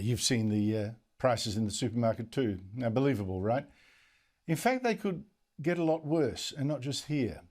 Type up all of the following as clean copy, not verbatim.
You've seen the prices in the supermarket too. Unbelievable, right? In fact, they could get a lot worse, and not just here.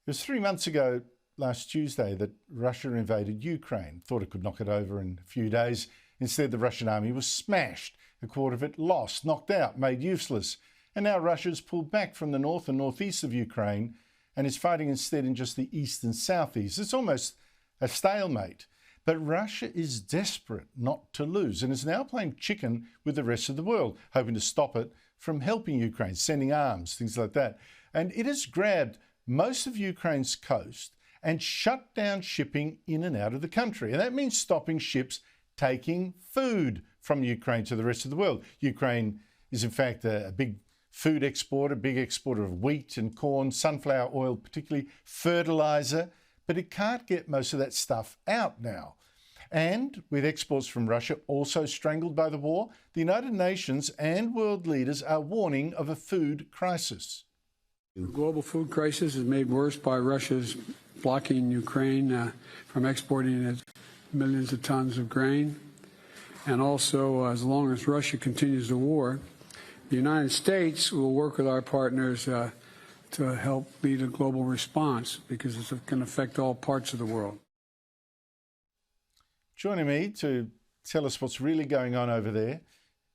It was 3 months ago, last Tuesday, that Russia invaded Ukraine. Thought it could knock it over in a few days. Instead, the Russian army was smashed, a quarter of it lost, knocked out, made useless. And now Russia's pulled back from the north and northeast of Ukraine and is fighting instead in just the east and southeast. It's almost a stalemate. But Russia is desperate not to lose and is now playing chicken with the rest of the world, hoping to stop it from helping Ukraine, sending arms, things like that. And it has grabbed most of Ukraine's coast and shut down shipping in and out of the country. And that means stopping ships taking food from Ukraine to the rest of the world. Ukraine is in fact a big food exporter, big exporter of wheat and corn, sunflower oil, particularly fertilizer, but it can't get most of that stuff out now. And with exports from Russia also strangled by the war, the United Nations and world leaders are warning of a food crisis. The global food crisis is made worse by Russia's blocking Ukraine from exporting its millions of tons of grain. And also, as long as Russia continues the war, the United States will work with our partners to help lead a global response, because it's going to affect all parts of the world. Joining me to tell us what's really going on over there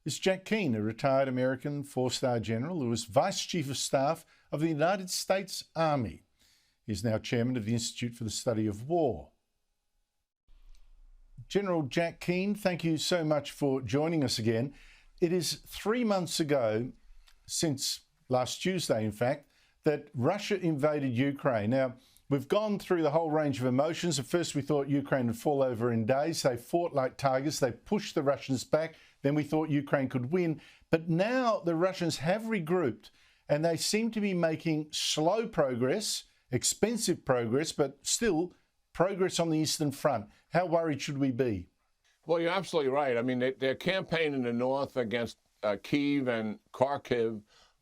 is Jack Keane, a retired American four-star general who was Vice Chief of Staff of the United States Army. He's now chairman of the Institute for the Study of War. General Jack Keane, thank you so much for joining us again. It is 3 months ago, since last Tuesday, in fact, that Russia invaded Ukraine. Now, we've gone through the whole range of emotions. At first, we thought Ukraine would fall over in days. They fought like tigers. They pushed the Russians back. Then we thought Ukraine could win. But now the Russians have regrouped, and they seem to be making slow progress, expensive progress, but still progress on the Eastern Front. How worried should we be? Well, you're absolutely right. I mean, their campaign in the north against Kyiv and Kharkiv,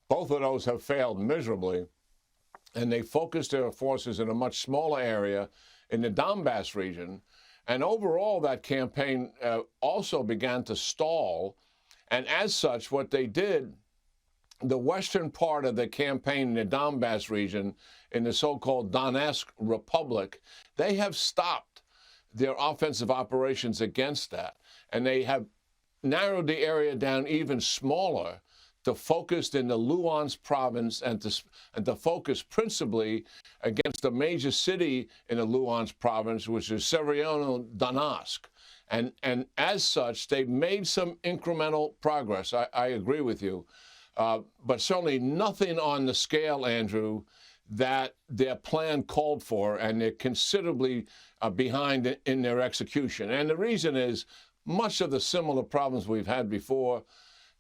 both of those have failed miserably. And they focused their forces in a much smaller area in the Donbass region. And overall, that campaign also began to stall. And as such, what they did, the western part of the campaign in the Donbass region, in the so-called Donetsk Republic, they have stopped their offensive operations against that. And they have narrowed the area down even smaller to focus in the Luhansk province and to focus principally against a major city in the Luhansk province, which is Severodonetsk. And as such, they've made some incremental progress. I agree with you. But certainly nothing on the scale, Andrew, that their plan called for, and they're considerably behind in their execution. And the reason is much of the similar problems we've had before.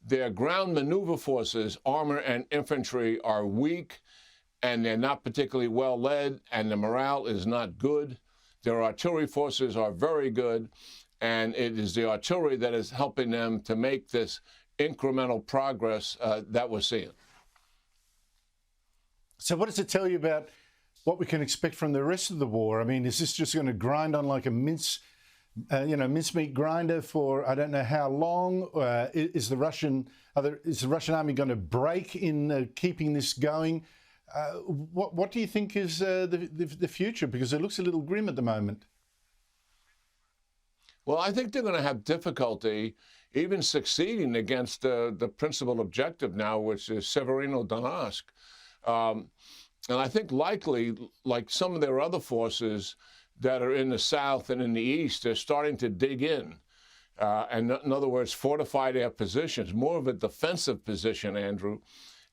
Their ground maneuver forces, armor and infantry, are weak, and they're not particularly well led, and the morale is not good. Their artillery forces are very good, and it is the artillery that is helping them to make this incremental progress that we're seeing. So what does it tell you about what we can expect from the rest of the war? I mean, is this just going to grind on like a mincemeat grinder for I don't know how long? Is the Russian army going to break in keeping this going? What do you think is the future? Because it looks a little grim at the moment. Well, I think they're going to have difficulty even succeeding against the principal objective now, which is Severodonetsk. And I think likely, like some of their other forces that are in the south and in the east, they're starting to dig in. And in other words, fortify their positions, more of a defensive position, Andrew.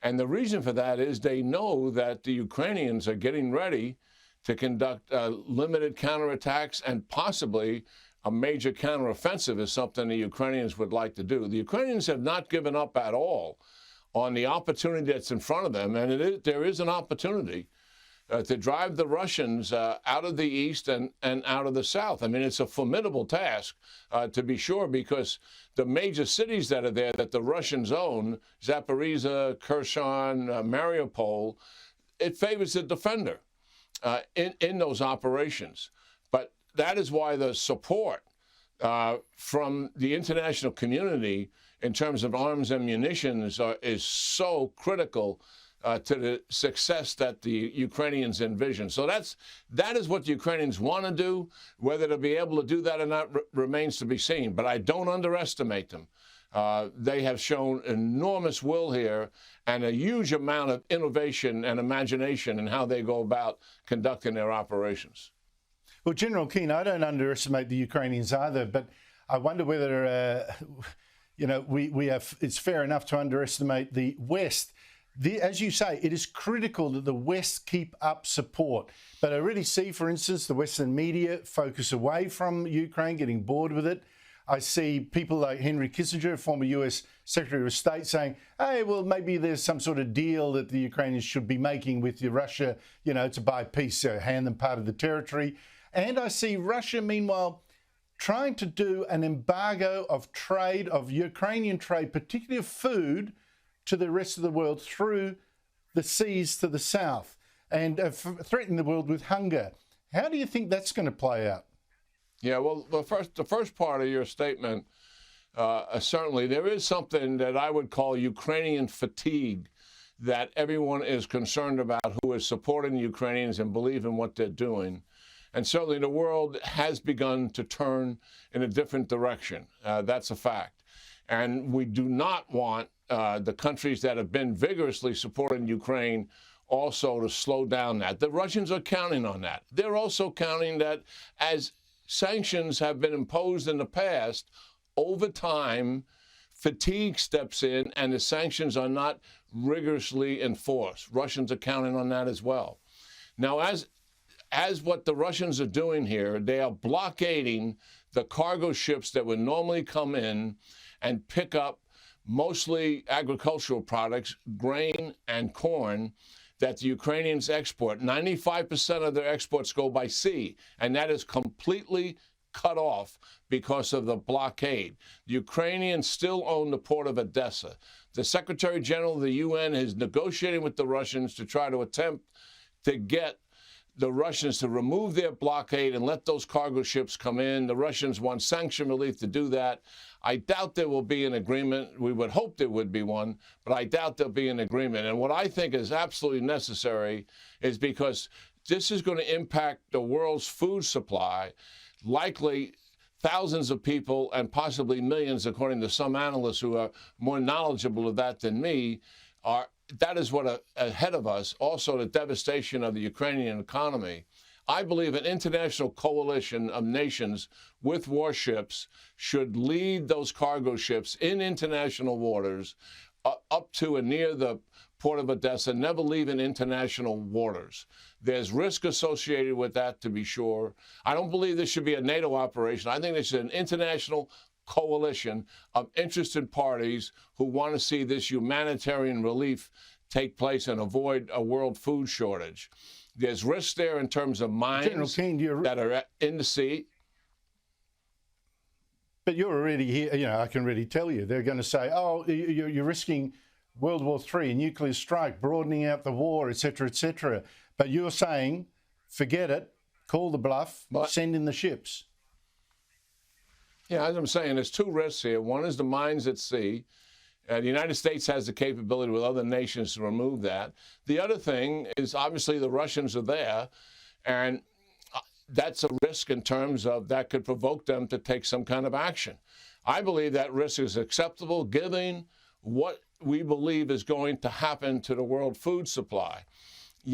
And the reason for that is they know that the Ukrainians are getting ready to conduct limited counterattacks, and possibly a major counteroffensive is something the Ukrainians would like to do. The Ukrainians have not given up at all on the opportunity that's in front of them, and there is an opportunity to drive the Russians out of the east and out of the south. I mean, it's a formidable task, to be sure, because the major cities that are there that the Russians own, Zaporizhzhia, Kherson, Mariupol, it favors the defender in those operations. But that is why the support from the international community in terms of arms and munitions is so critical to the success that the Ukrainians envision. So that is what the Ukrainians want to do. Whether they'll be able to do that or not remains to be seen. But I don't underestimate them. They have shown enormous will here and a huge amount of innovation and imagination in how they go about conducting their operations. Well, General Keane, I don't underestimate the Ukrainians either, but I wonder whether, we have, it's fair enough to underestimate the West. As you say, it is critical that the West keep up support. But I really see, for instance, the Western media focus away from Ukraine, getting bored with it. I see people like Henry Kissinger, former US Secretary of State, saying, hey, well, maybe there's some sort of deal that the Ukrainians should be making with Russia, to buy peace, hand them part of the territory. And I see Russia, meanwhile, trying to do an embargo of trade, of Ukrainian trade, particularly of food, to the rest of the world through the seas to the south, and threatening the world with hunger. How do you think that's going to play out? Yeah, well, the first part of your statement, certainly there is something that I would call Ukrainian fatigue that everyone is concerned about who is supporting the Ukrainians and believe in what they're doing. And certainly the world has begun to turn in a different direction. That's a fact. And we do not want the countries that have been vigorously supporting Ukraine also to slow down that. The Russians are counting on that. They're also counting that as sanctions have been imposed in the past, over time, fatigue steps in and the sanctions are not rigorously enforced. Russians are counting on that as well. Now, as what the Russians are doing here, they are blockading the cargo ships that would normally come in and pick up mostly agricultural products, grain and corn, that the Ukrainians export. 95% of their exports go by sea, and that is completely cut off because of the blockade. The Ukrainians still own the port of Odessa. The Secretary General of the UN is negotiating with the Russians to try to attempt to get the Russians to remove their blockade and let those cargo ships come in. The Russians want sanction relief to do that. I doubt there will be an agreement. We would hope there would be one, but I doubt there'll be an agreement. And what I think is absolutely necessary is because this is going to impact the world's food supply, likely thousands of people and possibly millions, according to some analysts who are more knowledgeable of that than me, that is what ahead of us. Also, the devastation of the Ukrainian economy. I believe an international coalition of nations with warships should lead those cargo ships in international waters up to and near the port of Odessa, never leaving international waters. There's risk associated with that, to be sure. I don't believe this should be a NATO operation. I think this is an international coalition of interested parties who want to see this humanitarian relief take place and avoid a world food shortage. There's risk there in terms of mines that are in the sea. But you're already here, I can already tell you. They're going to say, oh, you're risking World War III, a nuclear strike, broadening out the war, et cetera, But you're saying, forget it, call the bluff, send in the ships. Yeah, as I'm saying, there's two risks here. One is the mines at sea. The United States has the capability with other nations to remove that. The other thing is obviously the Russians are there, and that's a risk in terms of that could provoke them to take some kind of action. I believe that risk is acceptable given what we believe is going to happen to the world food supply.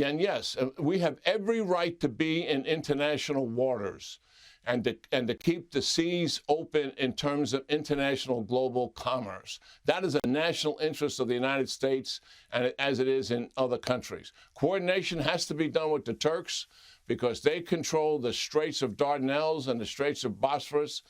And yes, we have every right to be in international waters and to keep the seas open in terms of international global commerce. That is a national interest of the United States, and as it is in other countries. Coordination has to be done with the Turks because they control the Straits of Dardanelles and the Straits of Bosphorus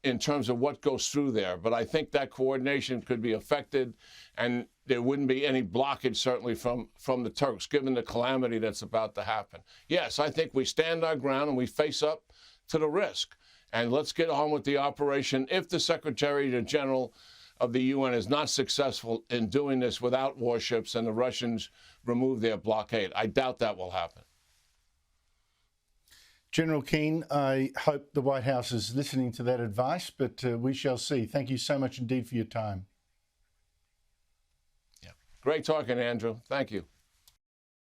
in terms of what goes through there. But I think that coordination could be affected, and there wouldn't be any blockage, certainly, from the Turks, given the calamity that's about to happen. Yes, I think we stand our ground and we face up to the risk. And let's get on with the operation if the Secretary General of the UN is not successful in doing this without warships and the Russians remove their blockade. I doubt that will happen. General Keane, I hope the White House is listening to that advice, but we shall see. Thank you so much indeed for your time. Great talking, Andrew. Thank you.